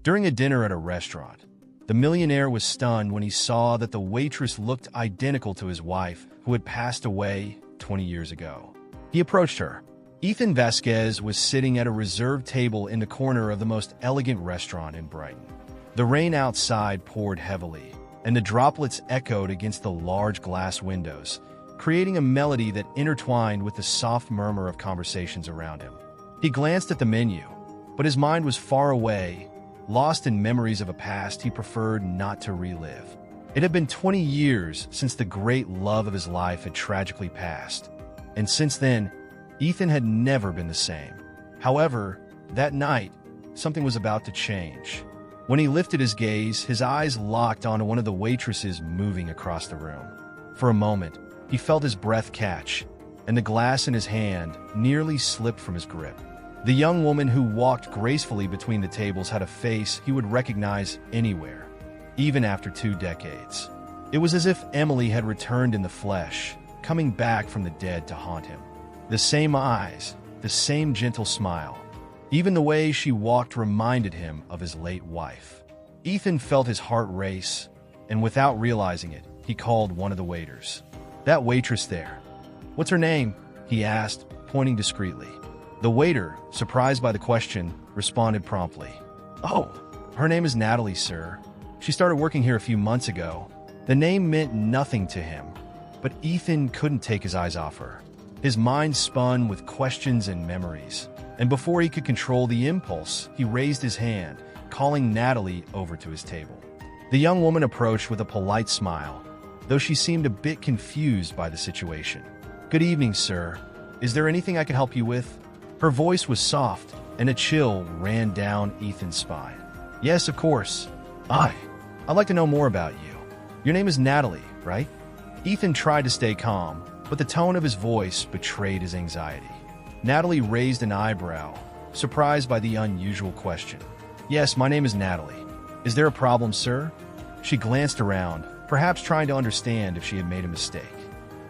During a dinner at a restaurant, the millionaire was stunned when he saw that the waitress looked identical to his wife, who had passed away 20 years ago. He approached her. Ethan Vasquez was sitting at a reserved table in the corner of the most elegant restaurant in Brighton. The rain outside poured heavily, and the droplets echoed against the large glass windows, creating a melody that intertwined with the soft murmur of conversations around him. He glanced at the menu, but his mind was far away, lost in memories of a past he preferred not to relive. It had been 20 years since the great love of his life had tragically passed, and since then, Ethan had never been the same. However, that night, something was about to change. When he lifted his gaze, his eyes locked onto one of the waitresses moving across the room. For a moment, he felt his breath catch, and the glass in his hand nearly slipped from his grip. The young woman who walked gracefully between the tables had a face he would recognize anywhere, even after 2 decades. It was as if Emily had returned in the flesh, coming back from the dead to haunt him. The same eyes, the same gentle smile. Even the way she walked reminded him of his late wife. Ethan felt his heart race, and without realizing it, he called one of the waiters. "That waitress there. What's her name?" he asked, pointing discreetly. The waiter, surprised by the question, responded promptly. "Oh, her name is Natalie, sir. She started working here a few months ago." The name meant nothing to him, but Ethan couldn't take his eyes off her. His mind spun with questions and memories, and before he could control the impulse, he raised his hand, calling Natalie over to his table. The young woman approached with a polite smile, though she seemed a bit confused by the situation. "Good evening, sir. Is there anything I can help you with?" Her voice was soft, and a chill ran down Ethan's spine. "Yes, of course. I'd like to know more about you. Your name is Natalie, right?" Ethan tried to stay calm, but the tone of his voice betrayed his anxiety. Natalie raised an eyebrow, surprised by the unusual question. "Yes, my name is Natalie. Is there a problem, sir?" She glanced around, perhaps trying to understand if she had made a mistake.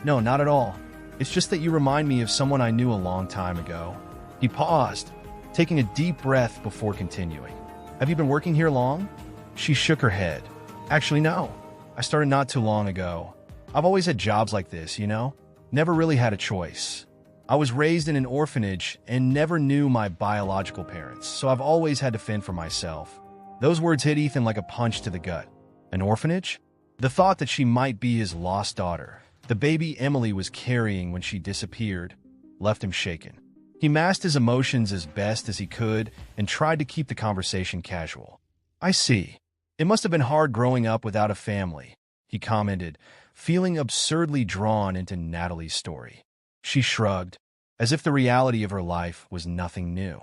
"No, not at all. It's just that you remind me of someone I knew a long time ago." He paused, taking a deep breath before continuing. "Have you been working here long?" She shook her head. "Actually, no. I started not too long ago. I've always had jobs like this, you know? Never really had a choice. I was raised in an orphanage and never knew my biological parents, so I've always had to fend for myself." Those words hit Ethan like a punch to the gut. An orphanage? The thought that she might be his lost daughter, the baby Emily was carrying when she disappeared, left him shaken. He masked his emotions as best as he could and tried to keep the conversation casual. "I see. It must have been hard growing up without a family," he commented, feeling absurdly drawn into Natalie's story. She shrugged, as if the reality of her life was nothing new.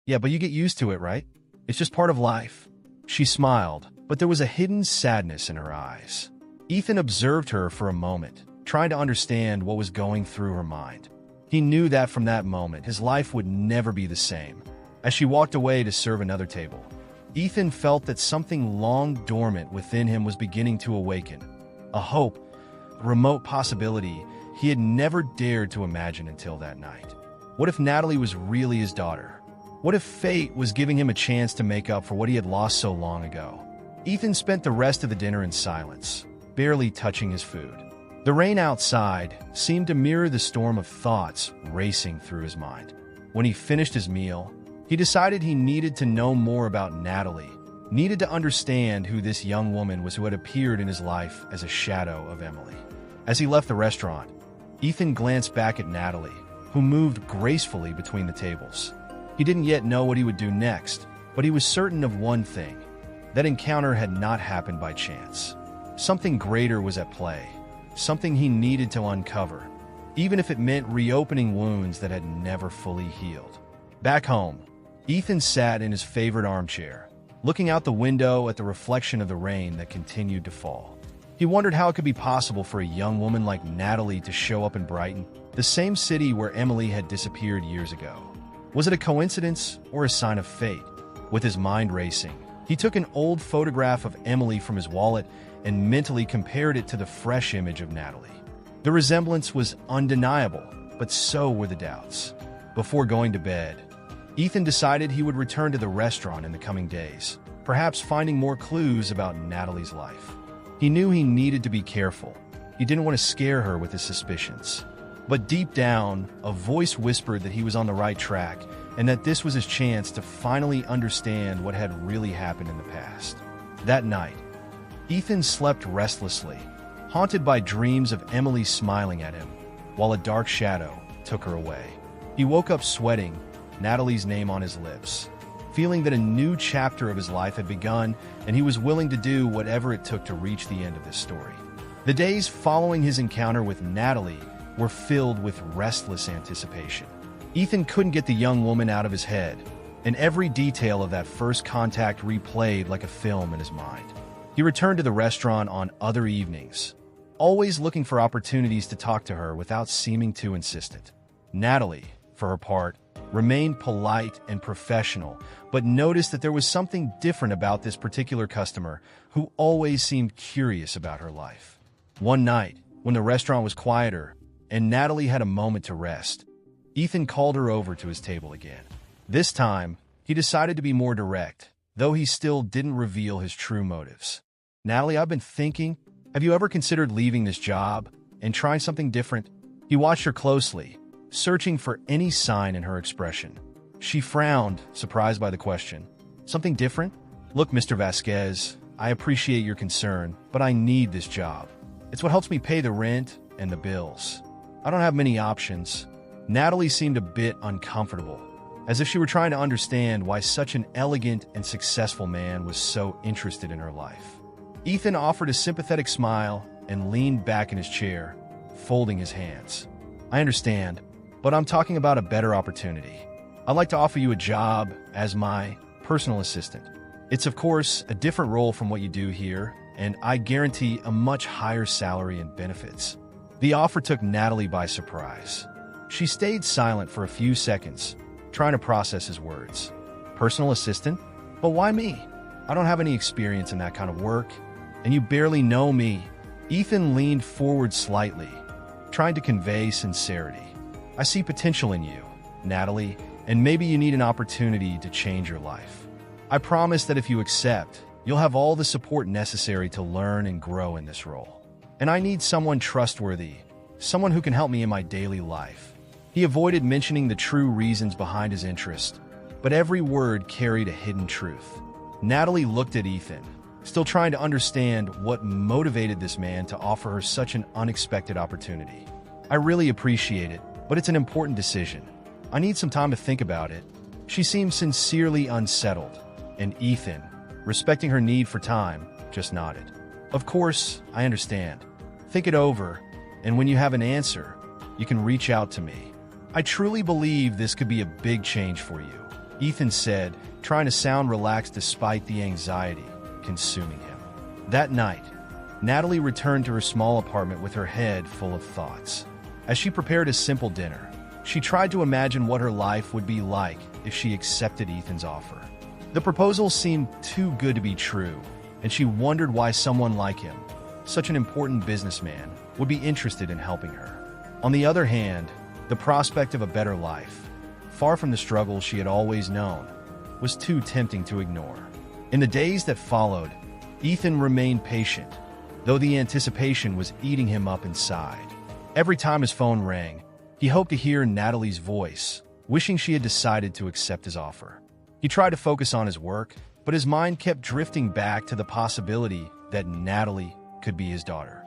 "Yeah, but you get used to it, right? It's just part of life." She smiled, but there was a hidden sadness in her eyes. Ethan observed her for a moment, trying to understand what was going through her mind. He knew that from that moment, his life would never be the same. As she walked away to serve another table, Ethan felt that something long dormant within him was beginning to awaken. A hope, a remote possibility he had never dared to imagine until that night. What if Natalie was really his daughter? What if fate was giving him a chance to make up for what he had lost so long ago? Ethan spent the rest of the dinner in silence, barely touching his food. The rain outside seemed to mirror the storm of thoughts racing through his mind. When he finished his meal, he decided he needed to know more about Natalie, needed to understand who this young woman was who had appeared in his life as a shadow of Emily. As he left the restaurant, Ethan glanced back at Natalie, who moved gracefully between the tables. He didn't yet know what he would do next, but he was certain of one thing. That encounter had not happened by chance. Something greater was at play. Something he needed to uncover, even if it meant reopening wounds that had never fully healed. Back home, Ethan sat in his favorite armchair, looking out the window at the reflection of the rain that continued to fall. He wondered how it could be possible for a young woman like Natalie to show up in Brighton, the same city where Emily had disappeared years ago. Was it a coincidence or a sign of fate? With his mind racing, he took an old photograph of Emily from his wallet and mentally compared it to the fresh image of Natalie. The resemblance was undeniable, but so were the doubts. Before going to bed, Ethan decided he would return to the restaurant in the coming days. perhaps finding more clues about Natalie's life. He knew he needed to be careful. He didn't want to scare her with his suspicions. But deep down, a voice whispered that he was on the right track and that this was his chance to finally understand what had really happened in the past. That night, Ethan slept restlessly, haunted by dreams of Emily smiling at him, while a dark shadow took her away. He woke up sweating, Natalie's name on his lips, feeling that a new chapter of his life had begun, and he was willing to do whatever it took to reach the end of this story. The days following his encounter with Natalie were filled with restless anticipation. Ethan couldn't get the young woman out of his head, and every detail of that first contact replayed like a film in his mind. He returned to the restaurant on other evenings, always looking for opportunities to talk to her without seeming too insistent. Natalie, for her part, remained polite and professional, but noticed that there was something different about this particular customer who always seemed curious about her life. One night, when the restaurant was quieter and Natalie had a moment to rest, Ethan called her over to his table again. This time, he decided to be more direct, though he still didn't reveal his true motives. "Natalie, I've been thinking, have you ever considered leaving this job and trying something different?" He watched her closely, searching for any sign in her expression. She frowned, surprised by the question. "Something different? Look, Mr. Vasquez, I appreciate your concern, but I need this job. It's what helps me pay the rent and the bills. I don't have many options." Natalie seemed a bit uncomfortable, as if she were trying to understand why such an elegant and successful man was so interested in her life. Ethan offered a sympathetic smile and leaned back in his chair, folding his hands. "I understand, but I'm talking about a better opportunity. I'd like to offer you a job as my personal assistant. It's, of course, a different role from what you do here, and I guarantee a much higher salary and benefits." The offer took Natalie by surprise. She stayed silent for a few seconds, trying to process his words. "Personal assistant? But why me? I don't have any experience in that kind of work, and you barely know me." Ethan leaned forward slightly, trying to convey sincerity. "I see potential in you, Natalie, and maybe you need an opportunity to change your life. I promise that if you accept, you'll have all the support necessary to learn and grow in this role. And I need someone trustworthy, someone who can help me in my daily life." He avoided mentioning the true reasons behind his interest, but every word carried a hidden truth. Natalie looked at Ethan, still trying to understand what motivated this man to offer her such an unexpected opportunity. "I really appreciate it, but it's an important decision. I need some time to think about it." She seemed sincerely unsettled, and Ethan, respecting her need for time, just nodded. "Of course, I understand. Think it over, and when you have an answer, you can reach out to me. I truly believe this could be a big change for you," Ethan said, trying to sound relaxed despite the anxiety consuming him. That night, Natalie returned to her small apartment with her head full of thoughts. As she prepared a simple dinner, she tried to imagine what her life would be like if she accepted Ethan's offer. The proposal seemed too good to be true, and she wondered why someone like him, such an important businessman, would be interested in helping her. On the other hand, the prospect of a better life, far from the struggle she had always known, was too tempting to ignore. In the days that followed, Ethan remained patient, though the anticipation was eating him up inside. Every time his phone rang, he hoped to hear Natalie's voice, wishing she had decided to accept his offer. He tried to focus on his work, but his mind kept drifting back to the possibility that Natalie could be his daughter.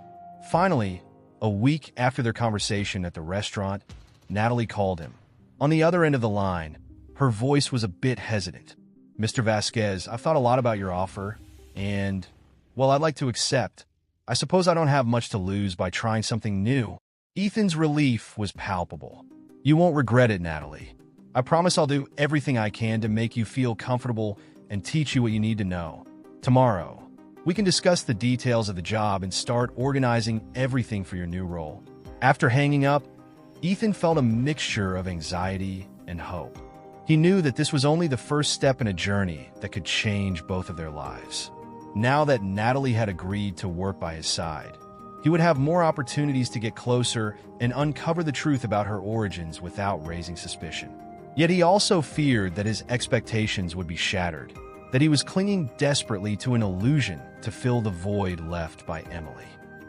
Finally, a week after their conversation at the restaurant, Natalie called him. On the other end of the line, her voice was a bit hesitant. "Mr. Vasquez, I've thought a lot about your offer, and, well, I'd like to accept. I suppose I don't have much to lose by trying something new." Ethan's relief was palpable. "You won't regret it, Natalie. I promise I'll do everything I can to make you feel comfortable and teach you what you need to know. Tomorrow, we can discuss the details of the job and start organizing everything for your new role." After hanging up, Ethan felt a mixture of anxiety and hope. He knew that this was only the first step in a journey that could change both of their lives. Now that Natalie had agreed to work by his side, he would have more opportunities to get closer and uncover the truth about her origins without raising suspicion. Yet he also feared that his expectations would be shattered, that he was clinging desperately to an illusion to fill the void left by Emily.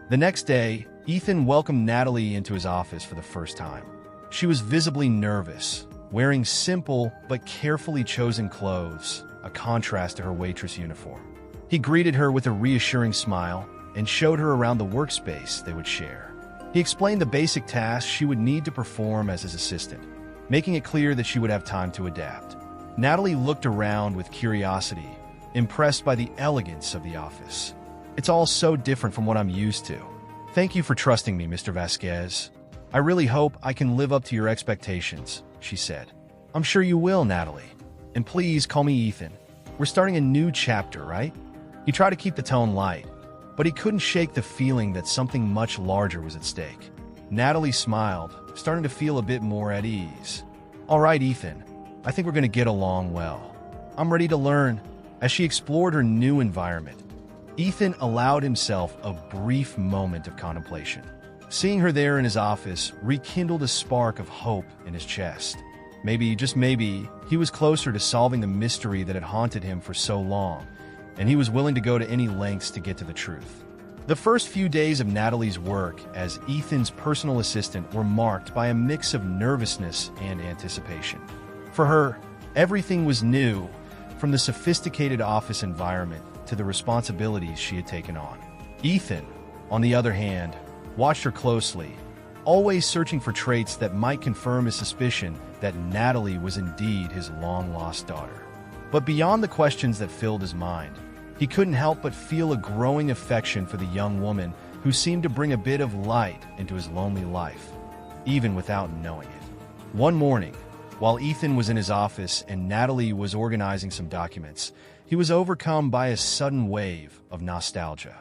The next day, Ethan welcomed Natalie into his office for the first time. She was visibly nervous, wearing simple but carefully chosen clothes, a contrast to her waitress uniform. He greeted her with a reassuring smile and showed her around the workspace they would share. He explained the basic tasks she would need to perform as his assistant, making it clear that she would have time to adapt. Natalie looked around with curiosity, impressed by the elegance of the office. "It's all so different from what I'm used to. Thank you for trusting me, Mr. Vasquez. I really hope I can live up to your expectations," she said. "I'm sure you will, Natalie. And please call me Ethan. We're starting a new chapter, right?" He tried to keep the tone light, but he couldn't shake the feeling that something much larger was at stake. Natalie smiled, starting to feel a bit more at ease. "All right, Ethan. I think we're going to get along well. I'm ready to learn." As she explored her new environment, Ethan allowed himself a brief moment of contemplation. Seeing her there in his office rekindled a spark of hope in his chest. Maybe, just maybe, he was closer to solving the mystery that had haunted him for so long, and he was willing to go to any lengths to get to the truth. The first few days of Natalie's work as Ethan's personal assistant were marked by a mix of nervousness and anticipation. For her, everything was new, from the sophisticated office environment to the responsibilities she had taken on. Ethan, on the other hand, watched her closely, always searching for traits that might confirm his suspicion that Natalie was indeed his long-lost daughter. But beyond the questions that filled his mind, he couldn't help but feel a growing affection for the young woman who seemed to bring a bit of light into his lonely life, even without knowing it. One morning, while Ethan was in his office and Natalie was organizing some documents, he was overcome by a sudden wave of nostalgia.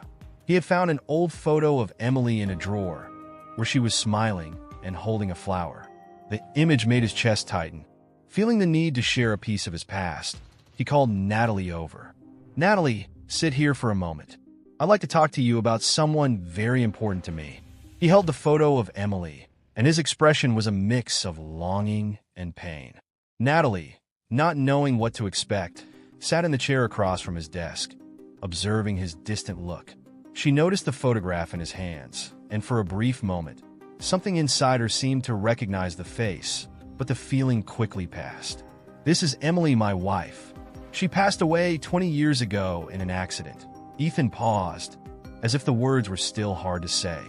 He had found an old photo of Emily in a drawer, where she was smiling and holding a flower. The image made his chest tighten. Feeling the need to share a piece of his past, he called Natalie over. "Natalie, sit here for a moment. I'd like to talk to you about someone very important to me." He held the photo of Emily, and his expression was a mix of longing and pain. Natalie, not knowing what to expect, sat in the chair across from his desk, observing his distant look. She noticed the photograph in his hands, and for a brief moment, something inside her seemed to recognize the face, but the feeling quickly passed. "This is Emily, my wife. She passed away 20 years ago in an accident." Ethan paused, as if the words were still hard to say.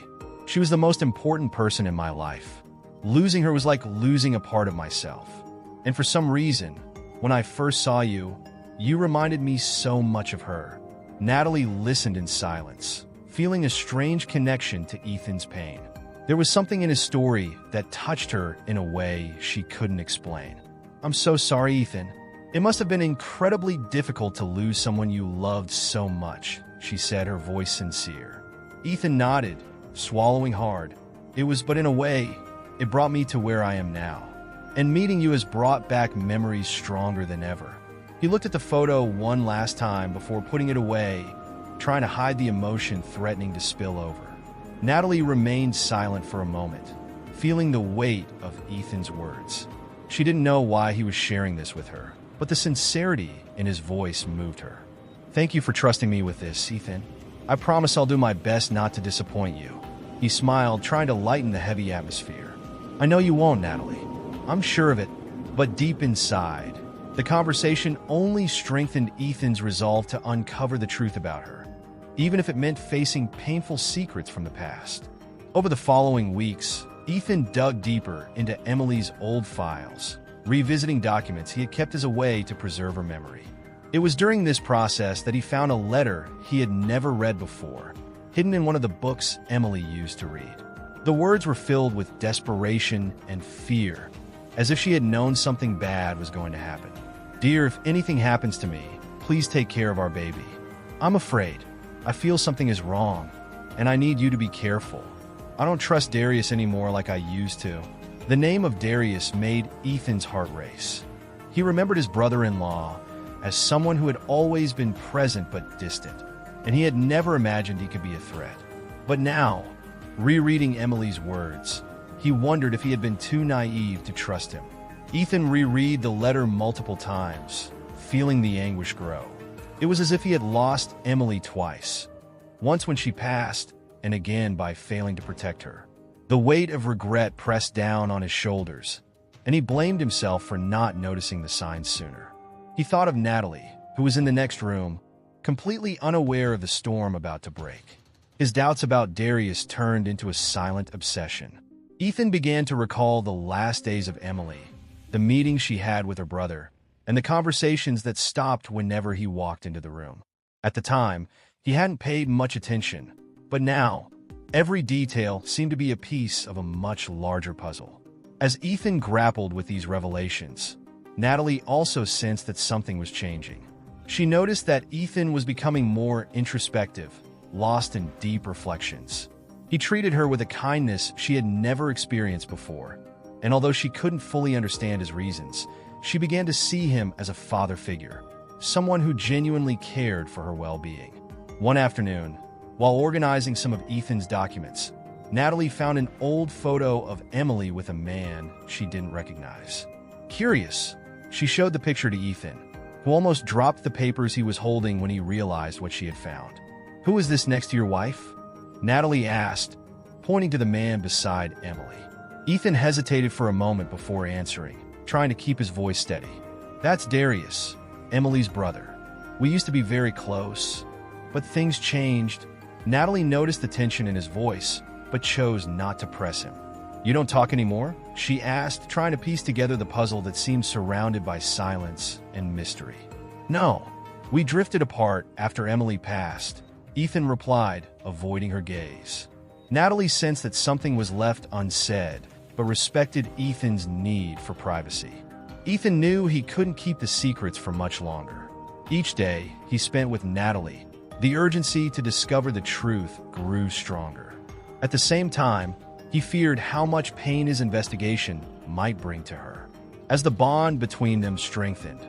"She was the most important person in my life. Losing her was like losing a part of myself. And for some reason, when I first saw you, you reminded me so much of her." Natalie listened in silence, feeling a strange connection to Ethan's pain. There was something in his story that touched her in a way she couldn't explain. "I'm so sorry, Ethan. It must have been incredibly difficult to lose someone you loved so much," she said, her voice sincere. Ethan nodded, swallowing hard. But in a way, it brought me to where I am now. And meeting you has brought back memories stronger than ever." He looked at the photo one last time before putting it away, trying to hide the emotion threatening to spill over. Natalie remained silent for a moment, feeling the weight of Ethan's words. She didn't know why he was sharing this with her, but the sincerity in his voice moved her. "Thank you for trusting me with this, Ethan. I promise I'll do my best not to disappoint you." He smiled, trying to lighten the heavy atmosphere. "I know you won't, Natalie. I'm sure of it." But deep inside, the conversation only strengthened Ethan's resolve to uncover the truth about her, even if it meant facing painful secrets from the past. Over the following weeks, Ethan dug deeper into Emily's old files, revisiting documents he had kept as a way to preserve her memory. It was during this process that he found a letter he had never read before, hidden in one of the books Emily used to read. The words were filled with desperation and fear, as if she had known something bad was going to happen. "Dear, if anything happens to me, please take care of our baby. I'm afraid. I feel something is wrong, and I need you to be careful. I don't trust Darius anymore like I used to." The name of Darius made Ethan's heart race. He remembered his brother-in-law as someone who had always been present but distant, and he had never imagined he could be a threat. But now, rereading Emily's words, he wondered if he had been too naive to trust him. Ethan reread the letter multiple times, feeling the anguish grow. It was as if he had lost Emily twice. Once when she passed, and again by failing to protect her. The weight of regret pressed down on his shoulders, and he blamed himself for not noticing the signs sooner. He thought of Natalie, who was in the next room, completely unaware of the storm about to break. His doubts about Darius turned into a silent obsession. Ethan began to recall the last days of Emily, the meetings she had with her brother, and the conversations that stopped whenever he walked into the room. At the time, he hadn't paid much attention, but now, every detail seemed to be a piece of a much larger puzzle. As Ethan grappled with these revelations, Natalie also sensed that something was changing. She noticed that Ethan was becoming more introspective, lost in deep reflections. He treated her with a kindness she had never experienced before, and although she couldn't fully understand his reasons, she began to see him as a father figure, someone who genuinely cared for her well-being. One afternoon, while organizing some of Ethan's documents, Natalie found an old photo of Emily with a man she didn't recognize. Curious, she showed the picture to Ethan, who almost dropped the papers he was holding when he realized what she had found. "Who is this next to your wife?" Natalie asked, pointing to the man beside Emily. Ethan hesitated for a moment before answering, trying to keep his voice steady. "That's Darius, Emily's brother. We used to be very close, but things changed." Natalie noticed the tension in his voice, but chose not to press him. "You don't talk anymore?" she asked, trying to piece together the puzzle that seemed surrounded by silence and mystery. "No, we drifted apart after Emily passed," Ethan replied, avoiding her gaze. Natalie sensed that something was left unsaid, but respected Ethan's need for privacy. Ethan knew he couldn't keep the secrets for much longer. Each day he spent with Natalie, the urgency to discover the truth grew stronger. At the same time, he feared how much pain his investigation might bring to her. As the bond between them strengthened,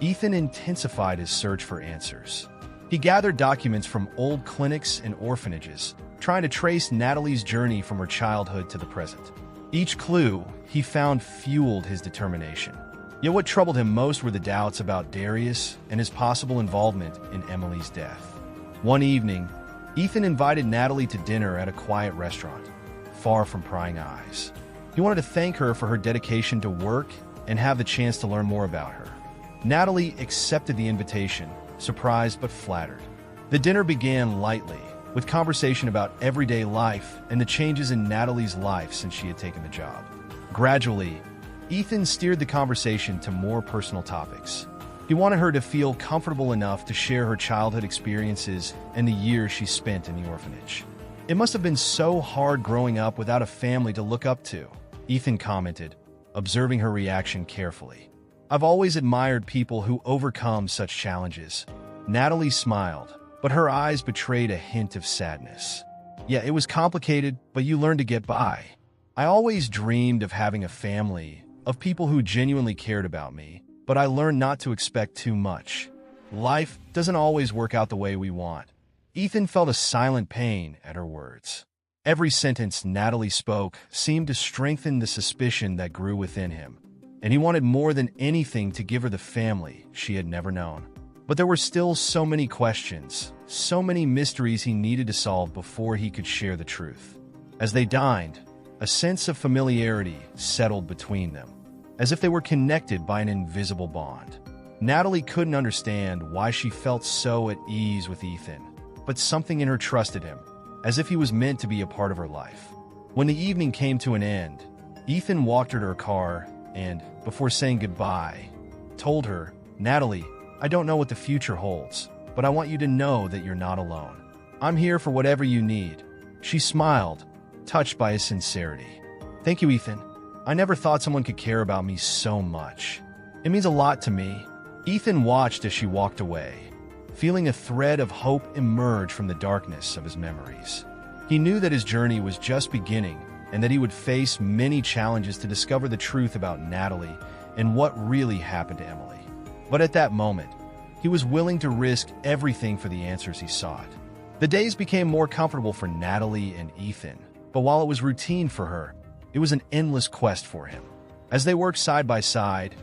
Ethan intensified his search for answers. He gathered documents from old clinics and orphanages, trying to trace Natalie's journey from her childhood to the present. Each clue he found fueled his determination. Yet what troubled him most were the doubts about Darius and his possible involvement in Emily's death. One evening, Ethan invited Natalie to dinner at a quiet restaurant, far from prying eyes. He wanted to thank her for her dedication to work and have the chance to learn more about her. Natalie accepted the invitation, surprised but flattered. The dinner began lightly, with conversation about everyday life and the changes in Natalie's life since she had taken the job. Gradually, Ethan steered the conversation to more personal topics. He wanted her to feel comfortable enough to share her childhood experiences and the years she spent in the orphanage. "It must have been so hard growing up without a family to look up to," Ethan commented, observing her reaction carefully. "I've always admired people who overcome such challenges." Natalie smiled, but her eyes betrayed a hint of sadness. "Yeah, it was complicated, but you learned to get by. I always dreamed of having a family, of people who genuinely cared about me, but I learned not to expect too much. Life doesn't always work out the way we want." Ethan felt a silent pain at her words. Every sentence Natalie spoke seemed to strengthen the suspicion that grew within him, and he wanted more than anything to give her the family she had never known. But there were still so many questions, so many mysteries he needed to solve before he could share the truth. As they dined, a sense of familiarity settled between them, as if they were connected by an invisible bond. Natalie couldn't understand why she felt so at ease with Ethan, but something in her trusted him, as if he was meant to be a part of her life. When the evening came to an end, Ethan walked her to her car and, before saying goodbye, told her, "Natalie, I don't know what the future holds, but I want you to know that you're not alone. I'm here for whatever you need." She smiled, touched by his sincerity. "Thank you, Ethan. I never thought someone could care about me so much. It means a lot to me." Ethan watched as she walked away, feeling a thread of hope emerge from the darkness of his memories. He knew that his journey was just beginning and that he would face many challenges to discover the truth about Natalie and what really happened to Emily. But at that moment, he was willing to risk everything for the answers he sought. The days became more comfortable for Natalie and Ethan, but while it was routine for her, it was an endless quest for him. As they worked side by side,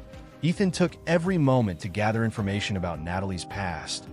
Ethan took every moment to gather information about Natalie's past,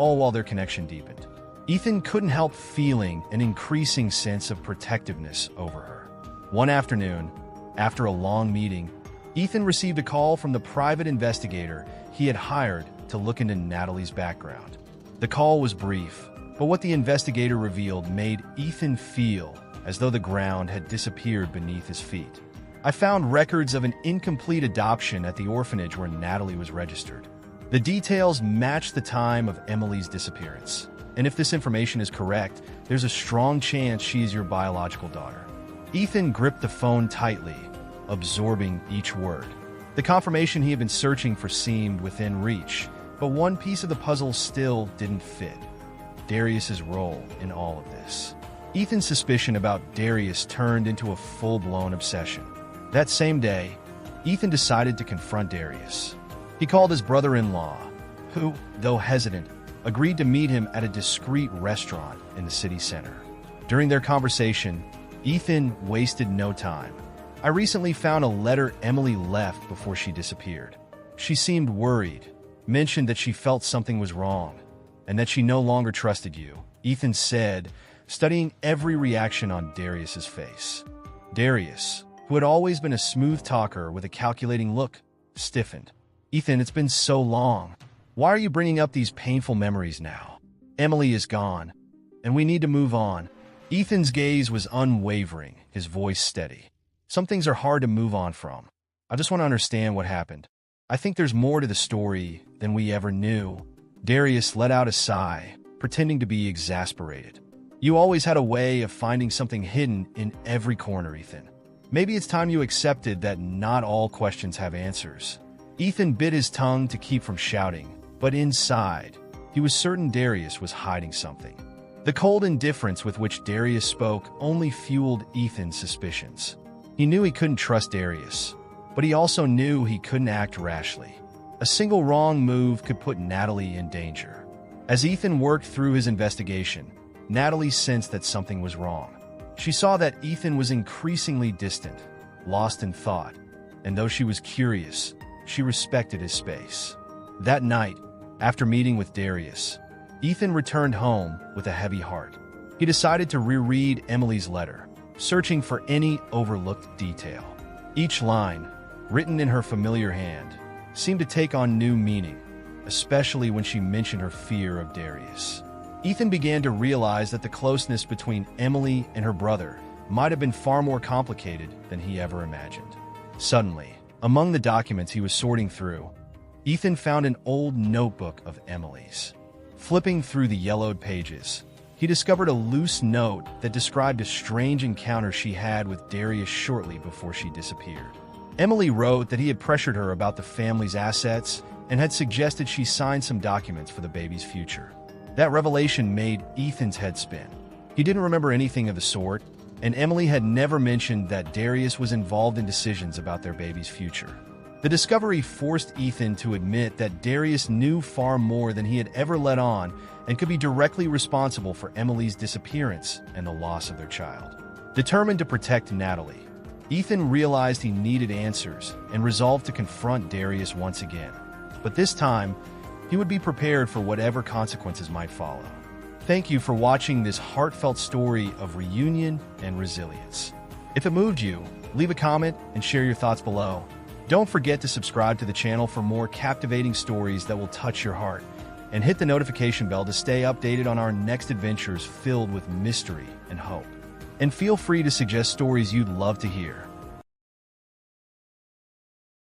all while their connection deepened. Ethan couldn't help feeling an increasing sense of protectiveness over her. One afternoon, after a long meeting, Ethan received a call from the private investigator he had hired to look into Natalie's background. The call was brief, but what the investigator revealed made Ethan feel as though the ground had disappeared beneath his feet. "I found records of an incomplete adoption at the orphanage where Natalie was registered. The details match the time of Emily's disappearance. And if this information is correct, there's a strong chance she is your biological daughter." Ethan gripped the phone tightly, absorbing each word. The confirmation he had been searching for seemed within reach, but one piece of the puzzle still didn't fit: Darius's role in all of this. Ethan's suspicion about Darius turned into a full-blown obsession. That same day, Ethan decided to confront Darius. He called his brother-in-law, who, though hesitant, agreed to meet him at a discreet restaurant in the city center. During their conversation, Ethan wasted no time. "I recently found a letter Emily left before she disappeared. She seemed worried, mentioned that she felt something was wrong, and that she no longer trusted you," Ethan said, studying every reaction on Darius's face. Darius, who had always been a smooth talker with a calculating look, stiffened. "Ethan, it's been so long. Why are you bringing up these painful memories now? Emily is gone, and we need to move on." Ethan's gaze was unwavering, his voice steady. "Some things are hard to move on from. I just want to understand what happened. I think there's more to the story than we ever knew." Darius let out a sigh, pretending to be exasperated. "You always had a way of finding something hidden in every corner, Ethan. Maybe it's time you accepted that not all questions have answers." Ethan bit his tongue to keep from shouting, but inside, he was certain Darius was hiding something. The cold indifference with which Darius spoke only fueled Ethan's suspicions. He knew he couldn't trust Darius, but he also knew he couldn't act rashly. A single wrong move could put Natalie in danger. As Ethan worked through his investigation, Natalie sensed that something was wrong. She saw that Ethan was increasingly distant, lost in thought, and though she was curious, she respected his space. That night, after meeting with Darius, Ethan returned home with a heavy heart. He decided to reread Emily's letter, searching for any overlooked detail. Each line, written in her familiar hand, seemed to take on new meaning, especially when she mentioned her fear of Darius. Ethan began to realize that the closeness between Emily and her brother might have been far more complicated than he ever imagined. Suddenly, among the documents he was sorting through, Ethan found an old notebook of Emily's. Flipping through the yellowed pages, he discovered a loose note that described a strange encounter she had with Darius shortly before she disappeared. Emily wrote that he had pressured her about the family's assets and had suggested she sign some documents for the baby's future. That revelation made Ethan's head spin. He didn't remember anything of the sort, and Emily had never mentioned that Darius was involved in decisions about their baby's future. The discovery forced Ethan to admit that Darius knew far more than he had ever let on and could be directly responsible for Emily's disappearance and the loss of their child. Determined to protect Natalie, Ethan realized he needed answers and resolved to confront Darius once again. But this time, he would be prepared for whatever consequences might follow. Thank you for watching this heartfelt story of reunion and resilience. If it moved you, leave a comment and share your thoughts below. Don't forget to subscribe to the channel for more captivating stories that will touch your heart, and hit the notification bell to stay updated on our next adventures filled with mystery and hope. And feel free to suggest stories you'd love to hear.